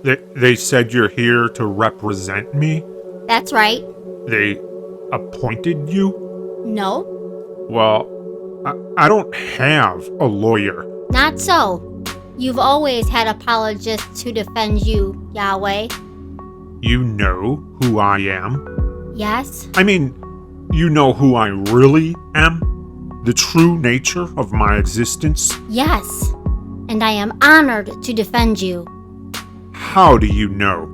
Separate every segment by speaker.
Speaker 1: They said you're here to represent me?
Speaker 2: That's right.
Speaker 1: They appointed you?
Speaker 2: No?
Speaker 1: Well, I don't have a lawyer.
Speaker 2: Not so. You've always had apologists to defend you, Yahweh.
Speaker 1: You know who I am?
Speaker 2: Yes?
Speaker 1: I mean, you know who I really am? The true nature of my existence?
Speaker 2: Yes. And I am honored to defend you.
Speaker 1: How do you know?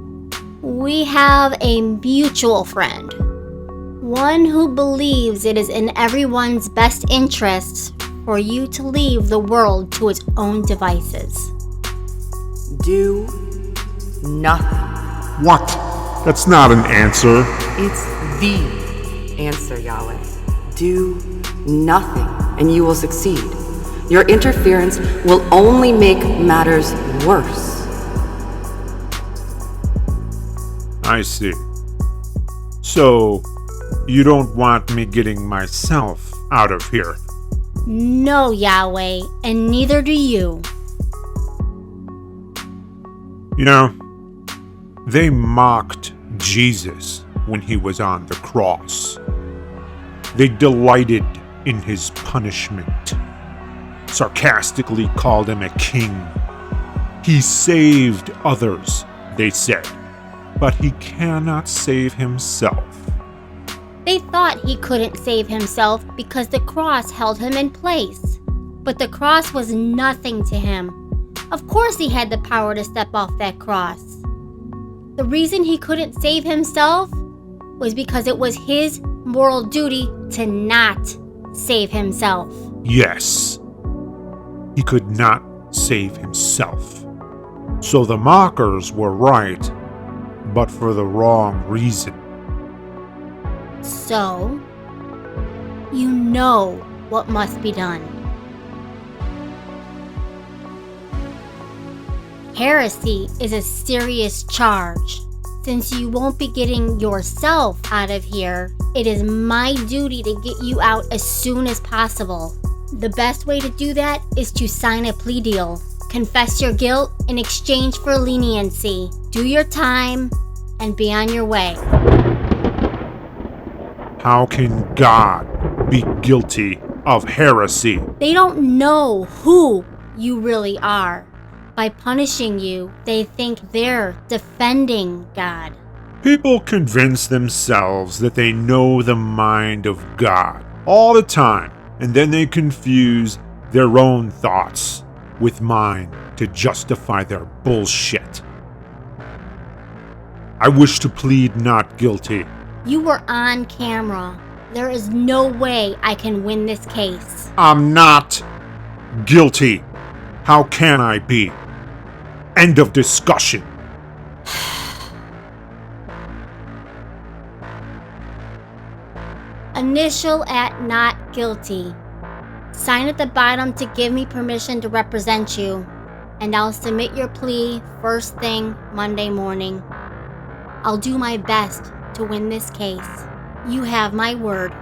Speaker 2: We have a mutual friend. One who believes it is in everyone's best interests for you to leave the world to its own devices.
Speaker 3: Do nothing.
Speaker 1: What? That's not an answer.
Speaker 3: It's the answer, Yahweh. Do nothing, and you will succeed. Your interference will only make matters worse.
Speaker 1: I see. So, you don't want me getting myself out of here?
Speaker 2: No, Yahweh, and neither do you.
Speaker 1: You know, they mocked Jesus when he was on the cross. They delighted in his punishment, sarcastically called him a king. He saved others, they said, but he cannot save himself.
Speaker 2: They thought he couldn't save himself because the cross held him in place. But the cross was nothing to him. Of course he had the power to step off that cross. The reason he couldn't save himself was because it was his moral duty to not save himself.
Speaker 1: Yes, he could not save himself. So the mockers were right, but for the wrong reason.
Speaker 2: So, you know what must be done. Heresy is a serious charge. Since you won't be getting yourself out of here, it is my duty to get you out as soon as possible. The best way to do that is to sign a plea deal. Confess your guilt in exchange for leniency. Do your time and be on your way.
Speaker 1: How can God be guilty of heresy?
Speaker 2: They don't know who you really are. By punishing you, they think they're defending God.
Speaker 1: People convince themselves that they know the mind of God all the time, and then they confuse their own thoughts with mine to justify their bullshit. I wish to plead not guilty.
Speaker 2: You were on camera. There is no way I can win this case.
Speaker 1: I'm not guilty. How can I be? End of discussion.
Speaker 2: Initial at not guilty. Sign at the bottom to give me permission to represent you, and I'll submit your plea first thing Monday morning. I'll do my best to win this case. You have my word.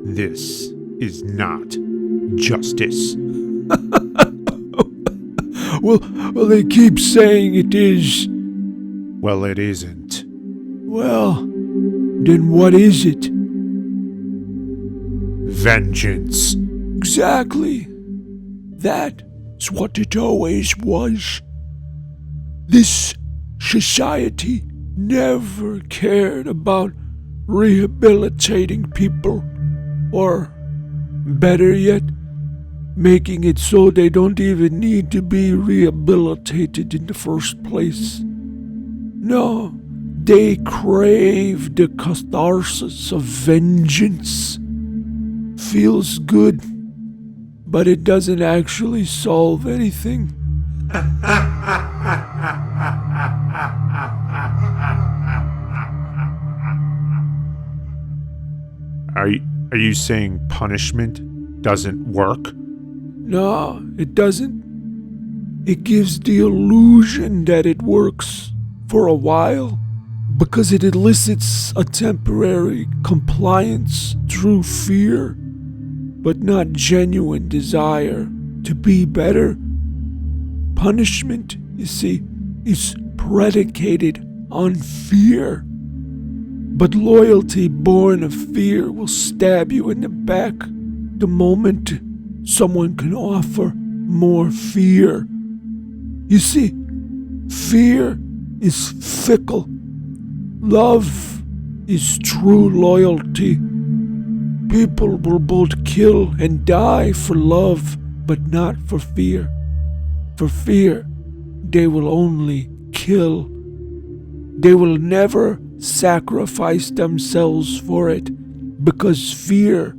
Speaker 1: This is not justice.
Speaker 4: Well, they keep saying it is.
Speaker 1: Well, it isn't.
Speaker 4: Well, then what is it?
Speaker 1: Vengeance.
Speaker 4: Exactly. That's what it always was. This society never cared about rehabilitating people, or better yet, making it so they don't even need to be rehabilitated in the first place. No, they crave the catharsis of vengeance. Feels good, but it doesn't actually solve anything.
Speaker 1: Are you saying punishment doesn't work?
Speaker 4: No, it doesn't. It gives the illusion that it works for a while because it elicits a temporary compliance through fear, but not genuine desire to be better. Punishment, you see, is predicated on fear. But loyalty born of fear will stab you in the back the moment someone can offer more fear. You see, fear is fickle. Love is true loyalty. People will both kill and die for love, but not for fear. For fear, they will only kill. They will never sacrifice themselves for it, because fear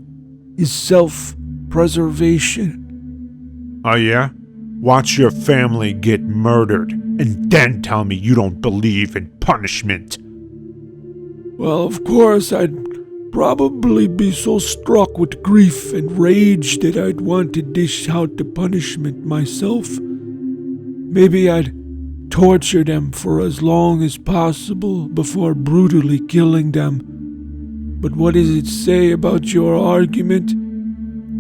Speaker 4: is self-preservation.
Speaker 1: Oh yeah? Watch your family get murdered, and then tell me you don't believe in punishment.
Speaker 4: Well, of course, I'd probably be so struck with grief and rage that I'd want to dish out the punishment myself. Maybe I'd torture them for as long as possible before brutally killing them. But what does it say about your argument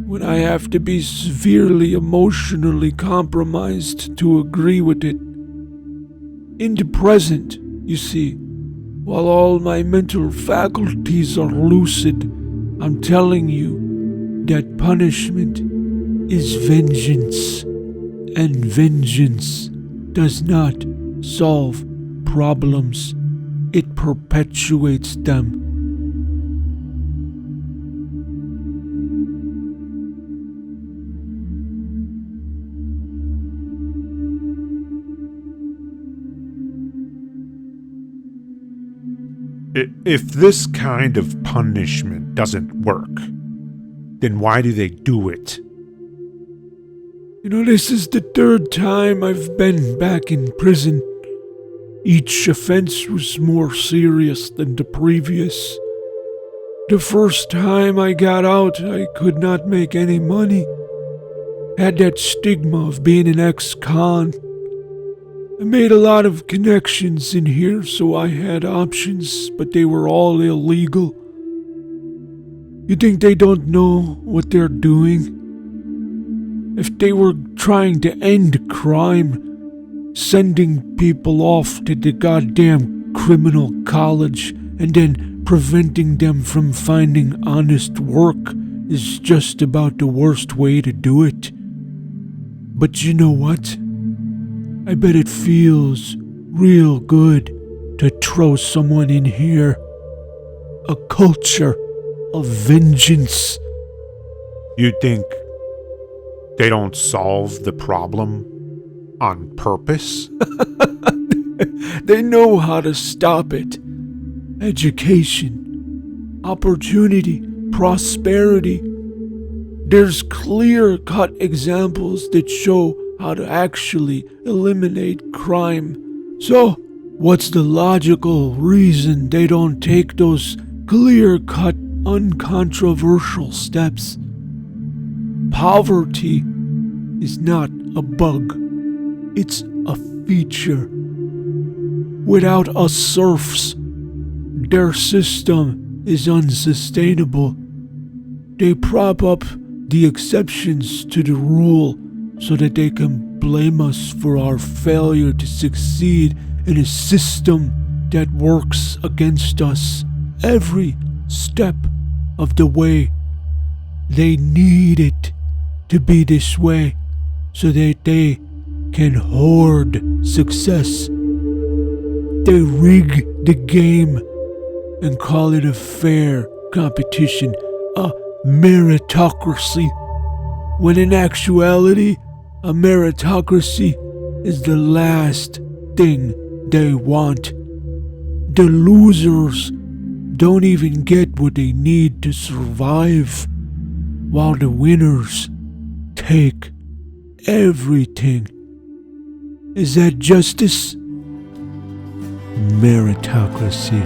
Speaker 4: when I have to be severely emotionally compromised to agree with it? In the present, you see, while all my mental faculties are lucid, I'm telling you that punishment is vengeance, and vengeance does not solve problems. It perpetuates them.
Speaker 1: If this kind of punishment doesn't work, then why do they do it?
Speaker 4: You know, this is the third time I've been back in prison. Each offense was more serious than the previous. The first time I got out, I could not make any money. Had that stigma of being an ex-con. I made a lot of connections in here, so I had options, but they were all illegal. You think they don't know what they're doing? If they were trying to end crime, sending people off to the goddamn criminal college and then preventing them from finding honest work is just about the worst way to do it. But you know what? I bet it feels real good to throw someone in here. A culture of vengeance.
Speaker 1: You think they don't solve the problem on purpose?
Speaker 4: They know how to stop it. Education, opportunity, prosperity. There's clear-cut examples that show how to actually eliminate crime. So, what's the logical reason they don't take those clear-cut, uncontroversial steps? Poverty is not a bug. It's a feature. Without us serfs, their system is unsustainable. They prop up the exceptions to the rule so that they can blame us for our failure to succeed in a system that works against us every step of the way. They need it to be this way so that they can hoard success. They rig the game and call it a fair competition, a meritocracy, when in actuality, a meritocracy is the last thing they want. the losers don't even get what they need to survive, while the winners take everything. Is that justice? Meritocracy.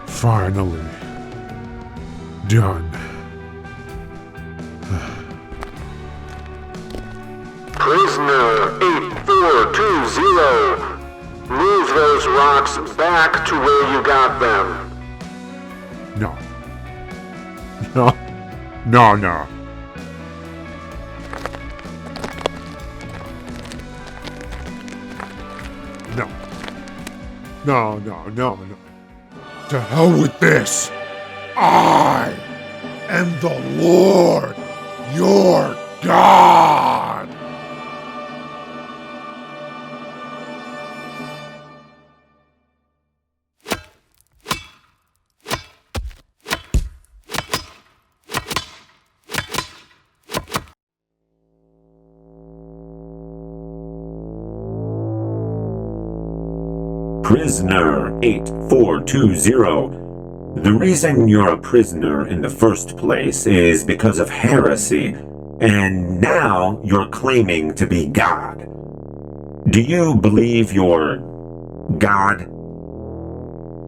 Speaker 1: Finally. Done.
Speaker 5: Prisoner 8420, move those rocks back to where you got them.
Speaker 1: No. No. No, no. No. No, no, no, no. To hell with this. I am the Lord, your God.
Speaker 6: Prisoner 8420. The reason you're a prisoner in the first place is because of heresy, and now you're claiming to be God. Do you believe you're God?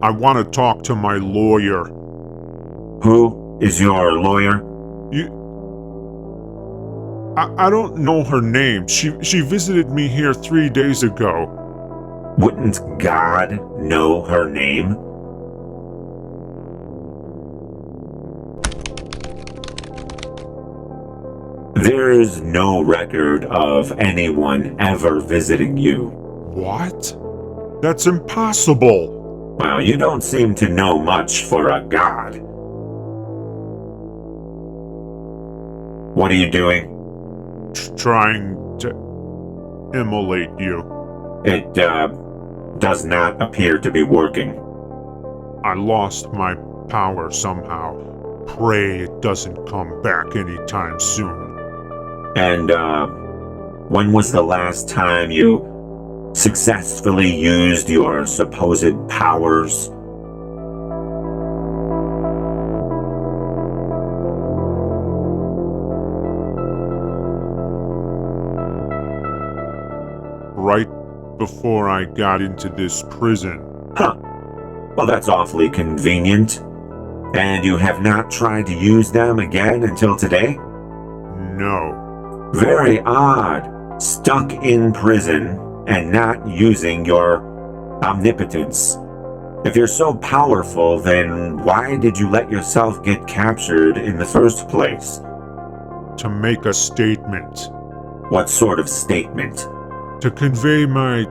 Speaker 1: I want to talk to my lawyer.
Speaker 6: Who is your lawyer?
Speaker 1: I don't know her name. She visited me here 3 days ago.
Speaker 6: Wouldn't God know her name? There's no record of anyone ever visiting you.
Speaker 1: What? That's impossible.
Speaker 6: Well, you don't seem to know much for a god. What are you doing?
Speaker 1: Trying to immolate you.
Speaker 6: It, does not appear to be working.
Speaker 1: I lost my power somehow. Pray it doesn't come back anytime soon.
Speaker 6: And, when was the last time you successfully used your supposed powers?
Speaker 1: Right before I got into this prison.
Speaker 6: Huh. Well, that's awfully convenient. And you have not tried to use them again until today?
Speaker 1: No.
Speaker 6: Very odd. Stuck in prison and not using your omnipotence. If you're so powerful, then why did you let yourself get captured in the first place?
Speaker 1: To make a statement.
Speaker 6: What sort of statement?
Speaker 1: To convey my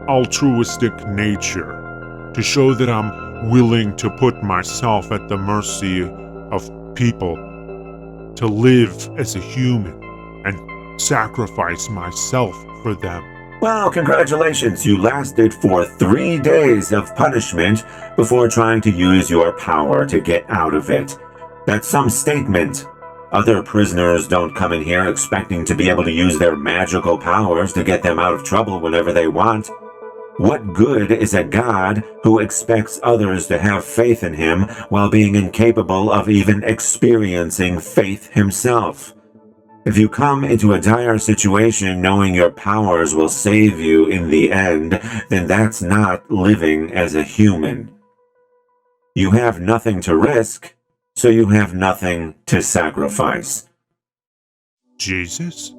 Speaker 1: altruistic nature. To show that I'm willing to put myself at the mercy of people. To live as a human and sacrifice myself for them.
Speaker 6: Well, congratulations. You lasted for 3 days of punishment before trying to use your power to get out of it. That's some statement Other prisoners don't come in here expecting to be able to use their magical powers to get them out of trouble whenever they want. What good is a God who expects others to have faith in him while being incapable of even experiencing faith himself? If you come into a dire situation knowing your powers will save you in the end, then that's not living as a human. You have nothing to risk, so you have nothing to sacrifice.
Speaker 1: Jesus?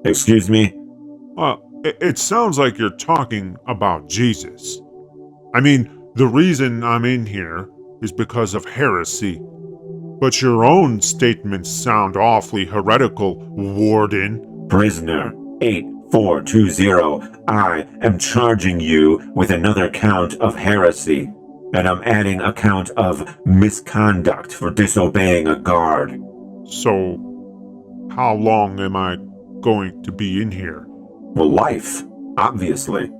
Speaker 6: Excuse me?
Speaker 1: It sounds like you're talking about Jesus. I mean, the reason I'm in here is because of heresy. But your own statements sound awfully heretical, Warden.
Speaker 6: Prisoner 8420, I am charging you with another count of heresy, and I'm adding a count of misconduct for disobeying a guard.
Speaker 1: So, how long am I going to be in here?
Speaker 6: Well, life, obviously.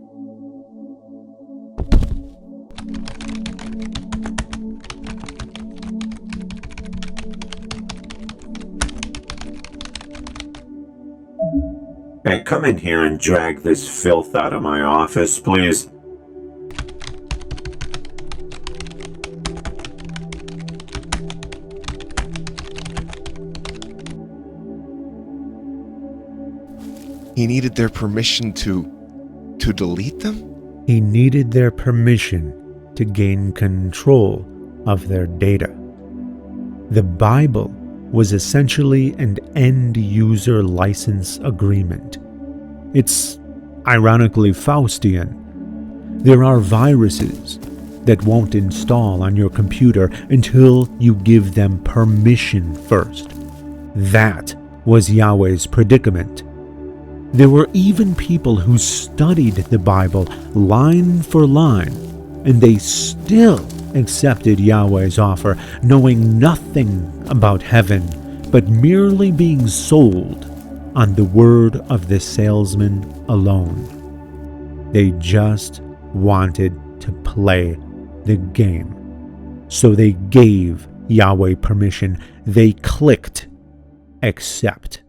Speaker 6: Hey, come in here and drag this filth out of my office, please.
Speaker 7: He needed their permission to delete them?
Speaker 4: He needed their permission to gain control of their data. The Bible was essentially an end-user license agreement. It's ironically Faustian. There are viruses that won't install on your computer until you give them permission first. That was Yahweh's predicament. There were even people who studied the Bible line for line, and they still accepted Yahweh's offer, knowing nothing about heaven, but merely being sold on the word of the salesman alone. They just wanted to play the game. So they gave Yahweh permission. They clicked accept.